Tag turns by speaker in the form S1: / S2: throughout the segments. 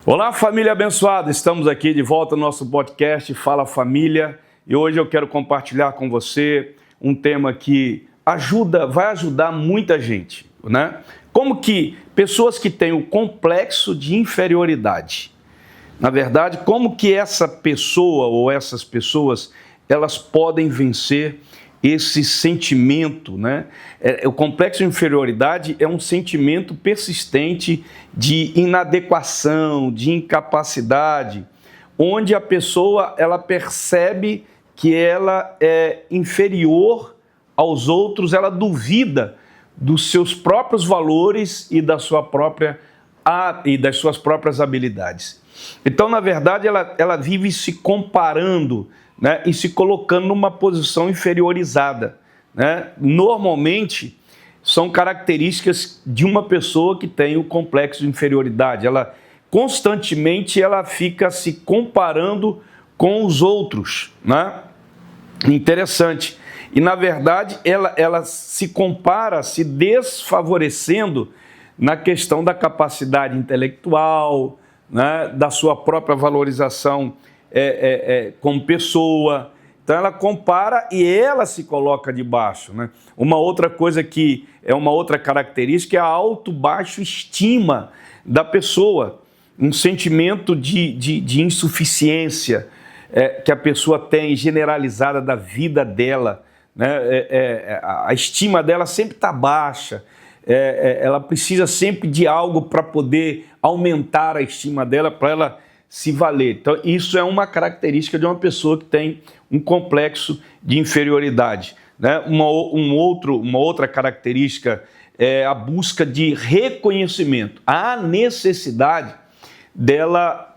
S1: Olá, família abençoada! Estamos aqui de volta no nosso podcast Fala Família e hoje eu quero compartilhar com você um tema que vai ajudar muita gente, né? Como que pessoas que têm o complexo de inferioridade, na verdade, como que essa pessoa ou essas pessoas, elas podem vencer esse sentimento, né? O complexo de inferioridade é um sentimento persistente de inadequação, de incapacidade, onde a pessoa ela percebe que ela é inferior aos outros, ela duvida dos seus próprios valores e das suas próprias habilidades. Então, na verdade, ela vive se comparando, né, e se colocando numa posição inferiorizada, né? Normalmente, são características de uma pessoa que tem o complexo de inferioridade. Ela constantemente fica se comparando com os outros, né? Interessante. E, na verdade, ela se compara, se desfavorecendo na questão da capacidade intelectual, né, da sua própria valorização como pessoa. Então ela compara e ela se coloca de baixo, né? Uma outra coisa que é uma outra característica é a baixa estima da pessoa, um sentimento de insuficiência que a pessoa tem generalizada da vida dela, né? A estima dela sempre está baixa, ela precisa sempre de algo para poder aumentar a estima dela, para ela se valer. Então, isso é uma característica de uma pessoa que tem um complexo de inferioridade, né? Uma outra característica é a busca de reconhecimento, a necessidade dela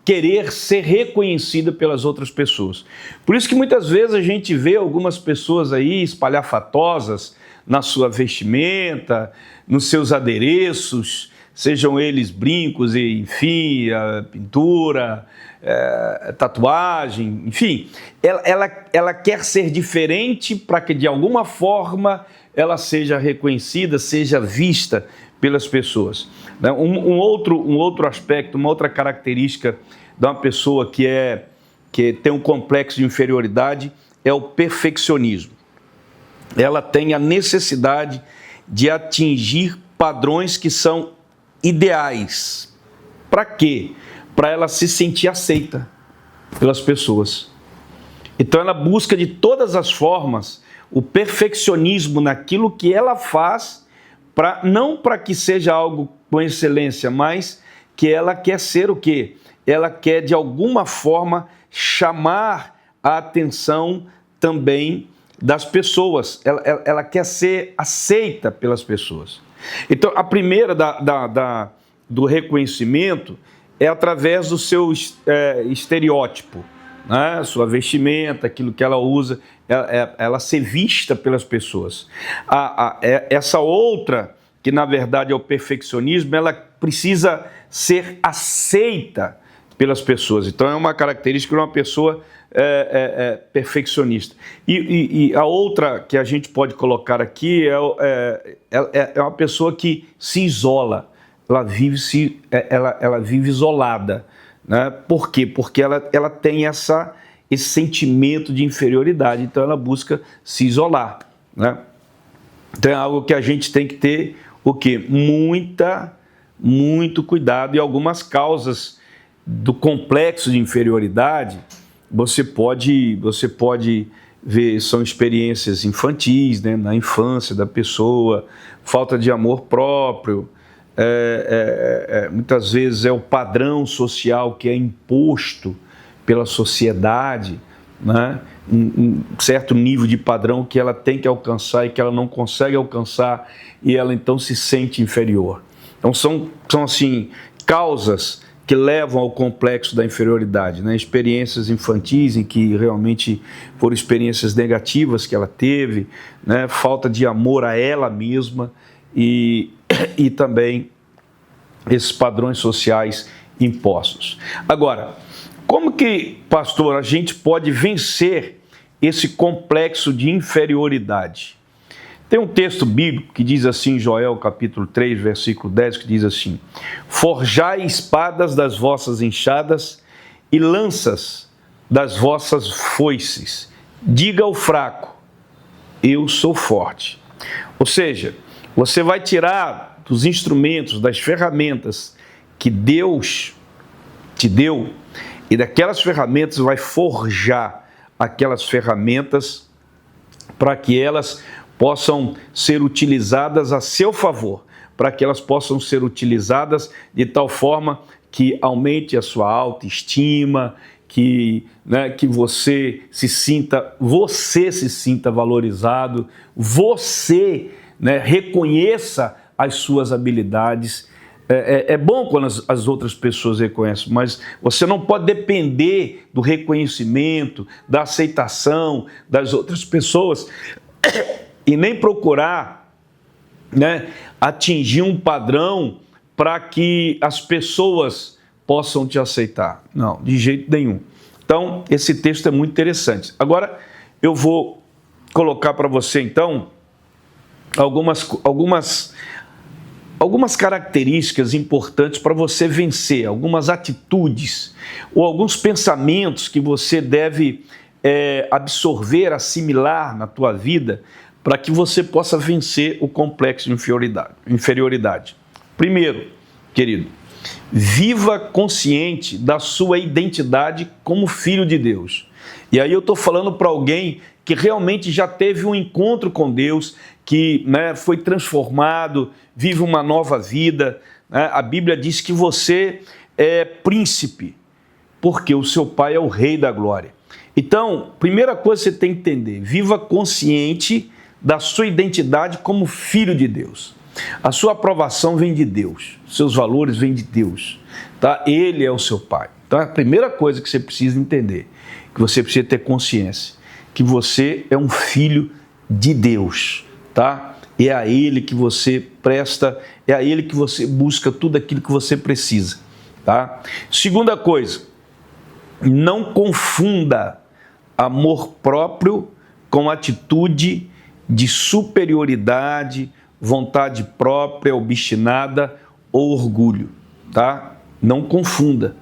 S1: querer ser reconhecida pelas outras pessoas. Por isso que muitas vezes a gente vê algumas pessoas aí espalhafatosas na sua vestimenta, nos seus adereços, sejam eles brincos, enfim, pintura, tatuagem, enfim. Ela quer ser diferente para que, de alguma forma, ela seja reconhecida, seja vista pelas pessoas. Um outro aspecto, uma outra característica de uma pessoa que tem um complexo de inferioridade é o perfeccionismo. Ela tem a necessidade de atingir padrões que são ideais. Para quê? Para ela se sentir aceita pelas pessoas. Então ela busca de todas as formas o perfeccionismo naquilo que ela faz, não para que seja algo com excelência, mas que ela quer ser o quê? Ela quer de alguma forma chamar a atenção também das pessoas. Ela quer ser aceita pelas pessoas. Então, a primeira do reconhecimento é através do seu estereótipo, né? Sua vestimenta, aquilo que ela usa, ela ser vista pelas pessoas. Essa outra, que na verdade é o perfeccionismo, ela precisa ser aceita pelas pessoas. Então, é uma característica de uma pessoa perfeccionista. E a outra que a gente pode colocar aqui é uma pessoa que se isola, ela vive isolada, né? Por quê? Porque ela tem esse sentimento de inferioridade, então ela busca se isolar, né? Então é algo que a gente tem que ter o quê? Muito cuidado. E algumas causas do complexo de inferioridade você pode ver, são experiências infantis, né, na infância da pessoa, falta de amor próprio, muitas vezes é o padrão social que é imposto pela sociedade, né, um certo nível de padrão que ela tem que alcançar e que ela não consegue alcançar e ela então se sente inferior. Então são assim, causas que levam ao complexo da inferioridade, né? Experiências infantis em que realmente foram experiências negativas que ela teve, né? Falta de amor a ela mesma e também esses padrões sociais impostos. Agora, como que, pastor, a gente pode vencer esse complexo de inferioridade? Tem um texto bíblico que diz assim, Joel capítulo 3, versículo 10, que diz assim: forjai espadas das vossas enxadas e lanças das vossas foices. Diga ao fraco, eu sou forte. Ou seja, você vai tirar dos instrumentos, das ferramentas que Deus te deu, e daquelas ferramentas vai forjar aquelas ferramentas para que elas possam ser utilizadas a seu favor, para que elas possam ser utilizadas de tal forma que aumente a sua autoestima, que você se sinta valorizado, você reconheça as suas habilidades. É bom quando as outras pessoas reconhecem, mas você não pode depender do reconhecimento, da aceitação das outras pessoas e nem procurar atingir um padrão para que as pessoas possam te aceitar. Não, de jeito nenhum. Então, esse texto é muito interessante. Agora, eu vou colocar para você, então, algumas características importantes para você vencer, algumas atitudes ou alguns pensamentos que você deve absorver, assimilar na tua vida para que você possa vencer o complexo de inferioridade. Primeiro, querido, viva consciente da sua identidade como filho de Deus. E aí eu estou falando para alguém que realmente já teve um encontro com Deus, que foi transformado, vive uma nova vida. A Bíblia diz que você é príncipe, porque o seu pai é o rei da glória. Então, primeira coisa que você tem que entender, viva consciente da sua identidade como filho de Deus. A sua aprovação vem de Deus, seus valores vêm de Deus, tá? Ele é o seu pai. Então, a primeira coisa que você precisa entender, que você precisa ter consciência, que você é um filho de Deus, tá? É a Ele que você presta, é a Ele que você busca tudo aquilo que você precisa, tá? Segunda coisa, não confunda amor próprio com atitude de superioridade, vontade própria, obstinada ou orgulho, tá? Não confunda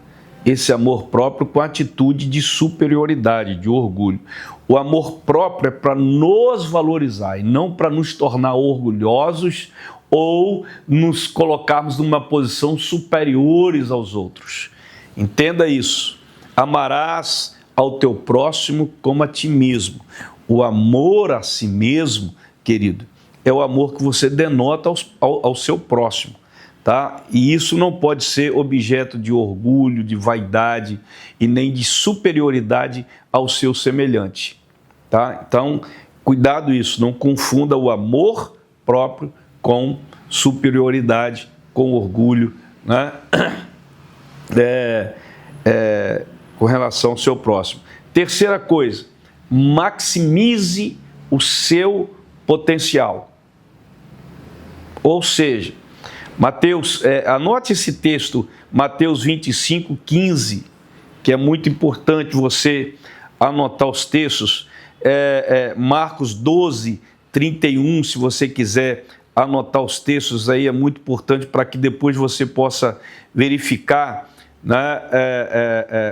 S1: esse amor próprio com atitude de superioridade, de orgulho. O amor próprio é para nos valorizar e não para nos tornar orgulhosos ou nos colocarmos numa posição superiores aos outros. Entenda isso. Amarás ao teu próximo como a ti mesmo. O amor a si mesmo, querido, é o amor que você denota ao seu próximo, tá? E isso não pode ser objeto de orgulho, de vaidade e nem de superioridade ao seu semelhante, tá? Então, cuidado isso, não confunda o amor próprio com superioridade, com orgulho, com relação ao seu próximo. Terceira coisa, maximize o seu potencial. Ou seja, anote esse texto, Mateus 25, 15, que é muito importante você anotar os textos, Marcos 12, 31, se você quiser anotar os textos aí, é muito importante para que depois você possa verificar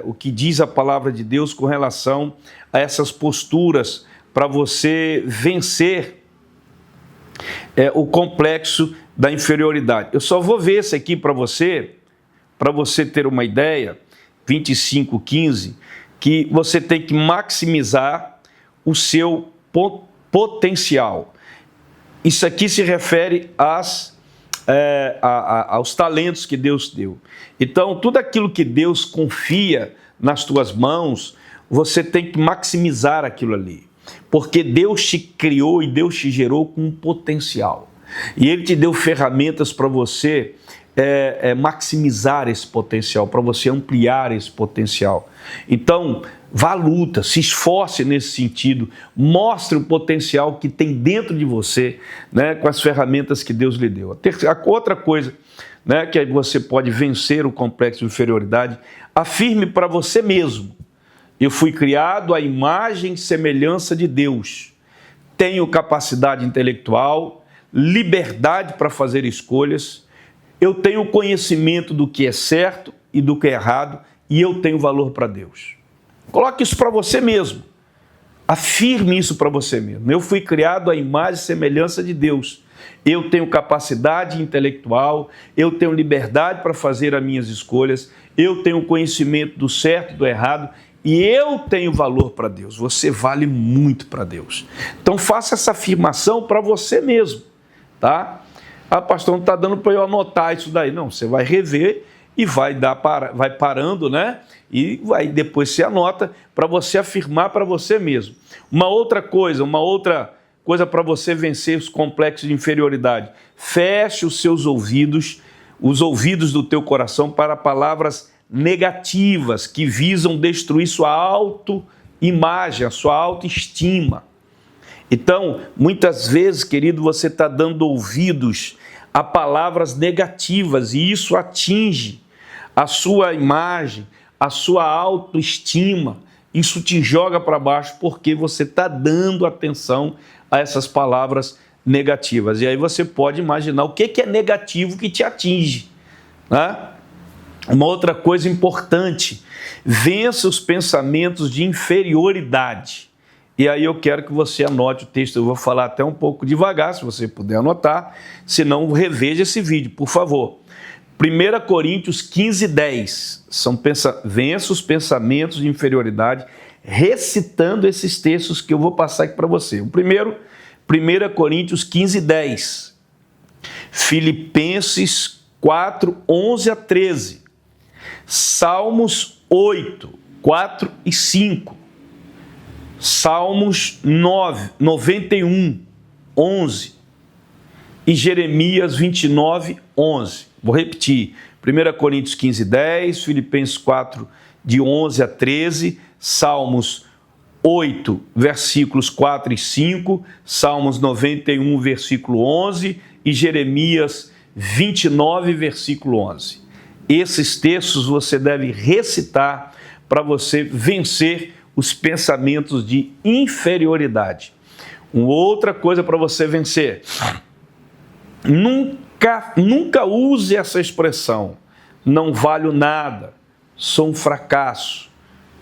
S1: o que diz a palavra de Deus com relação a essas posturas para você vencer o complexo da inferioridade. Eu só vou ver esse aqui para você ter uma ideia, 25:15, que você tem que maximizar o seu potencial. Isso aqui se refere aos talentos que Deus deu. Então, tudo aquilo que Deus confia nas tuas mãos, você tem que maximizar aquilo ali. Porque Deus te criou e Deus te gerou com um potencial. E Ele te deu ferramentas para você maximizar esse potencial, para você ampliar esse potencial. Então, vá à luta, se esforce nesse sentido, mostre o potencial que tem dentro de você, com as ferramentas que Deus lhe deu. A outra coisa, que você pode vencer o complexo de inferioridade, afirme para você mesmo: eu fui criado à imagem e semelhança de Deus. tenho capacidade intelectual, liberdade para fazer escolhas, eu tenho conhecimento do que é certo e do que é errado, e eu tenho valor para Deus. Coloque isso para você mesmo. Afirme isso para você mesmo. Eu fui criado à imagem e semelhança de Deus. Eu tenho capacidade intelectual, eu tenho liberdade para fazer as minhas escolhas, eu tenho conhecimento do certo e do errado, e eu tenho valor para Deus. Você vale muito para Deus. Então faça essa afirmação para você mesmo, tá? Ah, pastor, não está dando para eu anotar isso daí. Não, você vai rever e vai parando, né? E depois você anota para você afirmar para você mesmo. Uma outra coisa para você vencer os complexos de inferioridade. Feche os seus ouvidos, os ouvidos do teu coração para palavras negativas que visam destruir sua autoimagem, a sua autoestima. Então, muitas vezes, querido, você está dando ouvidos a palavras negativas e isso atinge a sua imagem, a sua autoestima. Isso te joga para baixo porque você está dando atenção a essas palavras negativas. E aí você pode imaginar o que é negativo que te atinge, né? Uma outra coisa importante, vença os pensamentos de inferioridade. E aí eu quero que você anote o texto, eu vou falar até um pouco devagar, se você puder anotar, se não, reveja esse vídeo, por favor. 1 Coríntios 15:10, vença os pensamentos de inferioridade, recitando esses textos que eu vou passar aqui para você. O primeiro, 1 Coríntios 15:10, Filipenses 4:11-13, Salmos 8, 4 e 5, Salmos 91, 11 e Jeremias 29, 11. Vou repetir, 1 Coríntios 15:10, Filipenses 4, de 11 a 13, Salmos 8, versículos 4 e 5, Salmos 91, versículo 11 e Jeremias 29, versículo 11. Esses textos você deve recitar para você vencer os pensamentos de inferioridade. Uma outra coisa para você vencer: nunca use essa expressão, não valho nada, sou um fracasso.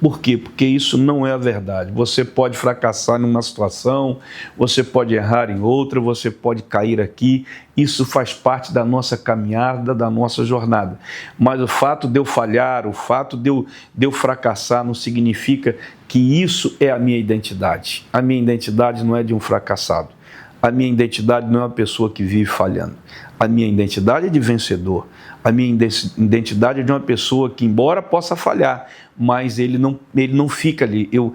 S1: Por quê? Porque isso não é a verdade. Você pode fracassar numa situação, você pode errar em outra, você pode cair aqui. Isso faz parte da nossa caminhada, da nossa jornada. Mas o fato de eu falhar, o fato de eu fracassar não significa que isso é a minha identidade. A minha identidade não é de um fracassado. A minha identidade não é uma pessoa que vive falhando. A minha identidade é de vencedor. A minha identidade é de uma pessoa que, embora possa falhar, mas ele não fica ali. Eu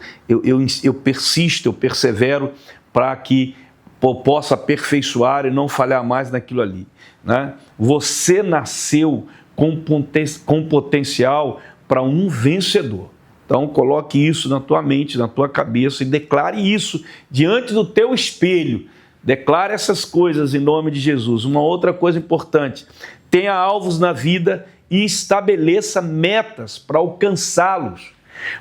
S1: persisto, eu persevero para que eu possa aperfeiçoar e não falhar mais naquilo ali, né? Você nasceu com potencial para um vencedor. Então, coloque isso na tua mente, na tua cabeça e declare isso diante do teu espelho. Declare essas coisas em nome de Jesus. Uma outra coisa importante: tenha alvos na vida e estabeleça metas para alcançá-los.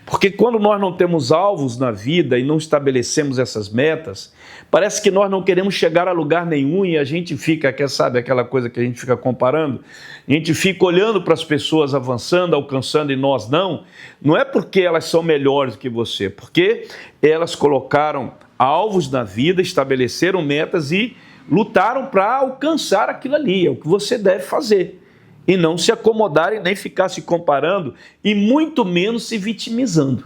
S1: Porque quando nós não temos alvos na vida e não estabelecemos essas metas, parece que nós não queremos chegar a lugar nenhum e a gente fica, sabe aquela coisa que a gente fica comparando? A gente fica olhando para as pessoas avançando, alcançando e nós não. Não é porque elas são melhores do que você, porque elas colocaram alvos na vida, estabeleceram metas e lutaram para alcançar aquilo ali. É o que você deve fazer. E não se acomodar e nem ficar se comparando e muito menos se vitimizando,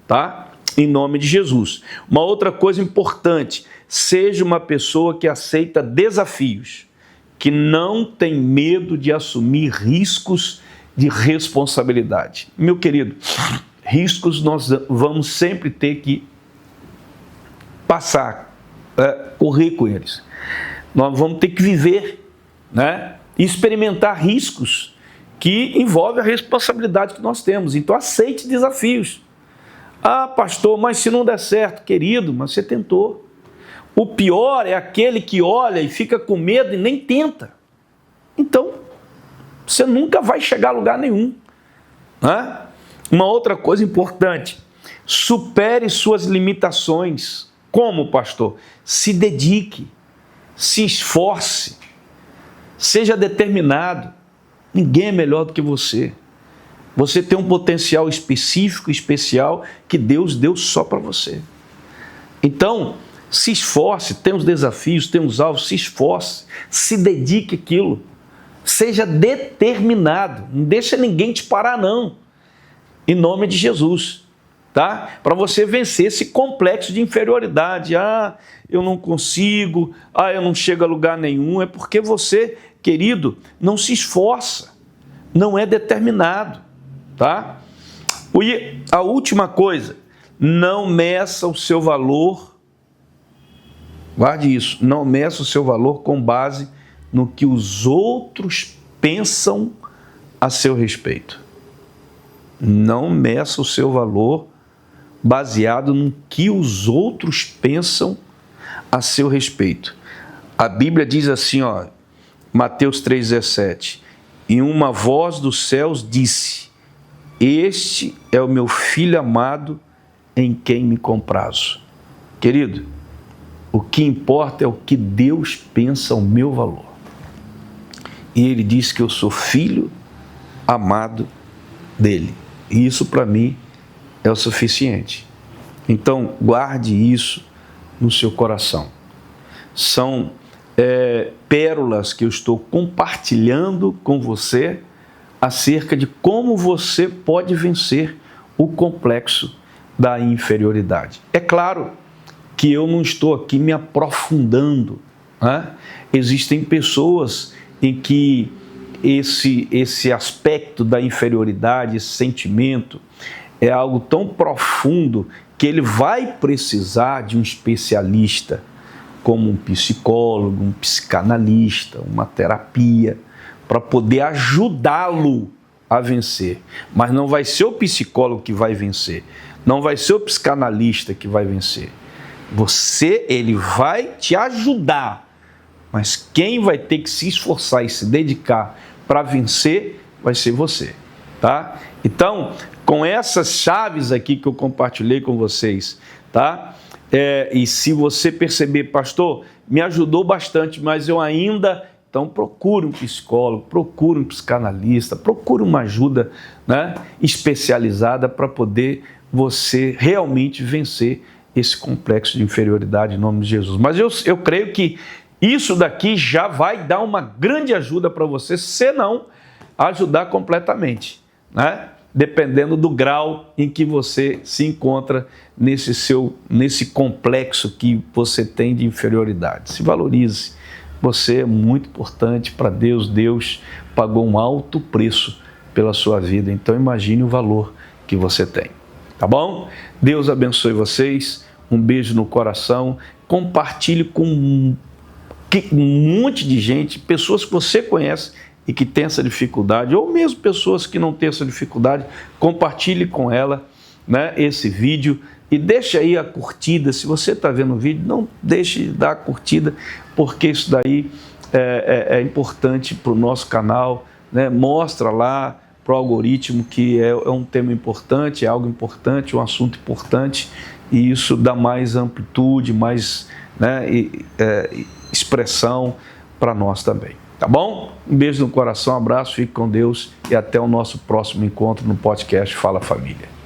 S1: tá? Em nome de Jesus. Uma outra coisa importante: seja uma pessoa que aceita desafios, que não tem medo de assumir riscos de responsabilidade. Meu querido, riscos nós vamos sempre ter que passar, correr com eles. Nós vamos ter que viver, né? E experimentar riscos que envolvem a responsabilidade que nós temos. Então aceite desafios. Ah, pastor, mas se não der certo, querido, mas você tentou. O pior é aquele que olha e fica com medo e nem tenta. Então, você nunca vai chegar a lugar nenhum, né? Uma outra coisa importante: supere suas limitações Como, pastor? Se dedique, se esforce, seja determinado. Ninguém é melhor do que você. Você tem um potencial específico, especial, que Deus deu só para você. Então, se esforce, tem os desafios, tem os alvos, se esforce, se dedique àquilo. Seja determinado, não deixa ninguém te parar não, em nome de Jesus, tá? Para você vencer esse complexo de inferioridade, eu não consigo, eu não chego a lugar nenhum, é porque você, querido, não se esforça, não é determinado, tá? E a última coisa, não meça o seu valor, guarde isso, não meça o seu valor com base no que os outros pensam a seu respeito. Não meça o seu valor baseado no que os outros pensam a seu respeito. A Bíblia diz assim, Mateus 3,17, e uma voz dos céus disse, este é o meu filho amado em quem me comprazo. Querido, o que importa é o que Deus pensa ao meu valor. E Ele diz que eu sou filho amado dEle. E isso para mim é o suficiente. Então, guarde isso no seu coração. São pérolas que eu estou compartilhando com você acerca de como você pode vencer o complexo da inferioridade. É claro que eu não estou aqui me aprofundando, né? Existem pessoas em que esse aspecto da inferioridade, esse sentimento, é algo tão profundo que ele vai precisar de um especialista, como um psicólogo, um psicanalista, uma terapia, para poder ajudá-lo a vencer. Mas não vai ser o psicólogo que vai vencer, não vai ser o psicanalista que vai vencer. Ele vai te ajudar, mas quem vai ter que se esforçar e se dedicar para vencer vai ser você, tá? Então, com essas chaves aqui que eu compartilhei com vocês, tá? E se você perceber, pastor, me ajudou bastante, mas eu ainda... Então, procure um psicólogo, procure um psicanalista, procure uma ajuda, né, especializada para poder você realmente vencer esse complexo de inferioridade em nome de Jesus. Mas eu creio que isso daqui já vai dar uma grande ajuda para você, se não ajudar completamente, né? Dependendo do grau em que você se encontra nesse complexo que você tem de inferioridade. Se valorize, você é muito importante para Deus, Deus pagou um alto preço pela sua vida, então imagine o valor que você tem, tá bom? Deus abençoe vocês, um beijo no coração, compartilhe com um monte de gente, pessoas que você conhece e que tem essa dificuldade, ou mesmo pessoas que não têm essa dificuldade, compartilhe com ela, né, esse vídeo e deixe aí a curtida. Se você está vendo o vídeo, não deixe de dar a curtida, porque isso daí é importante para o nosso canal, né? Mostra lá para o algoritmo que é um tema importante, é algo importante, um assunto importante, e isso dá mais amplitude, mais, né, expressão para nós também. Tá bom? Um beijo no coração, um abraço, fique com Deus e até o nosso próximo encontro no podcast Fala Família.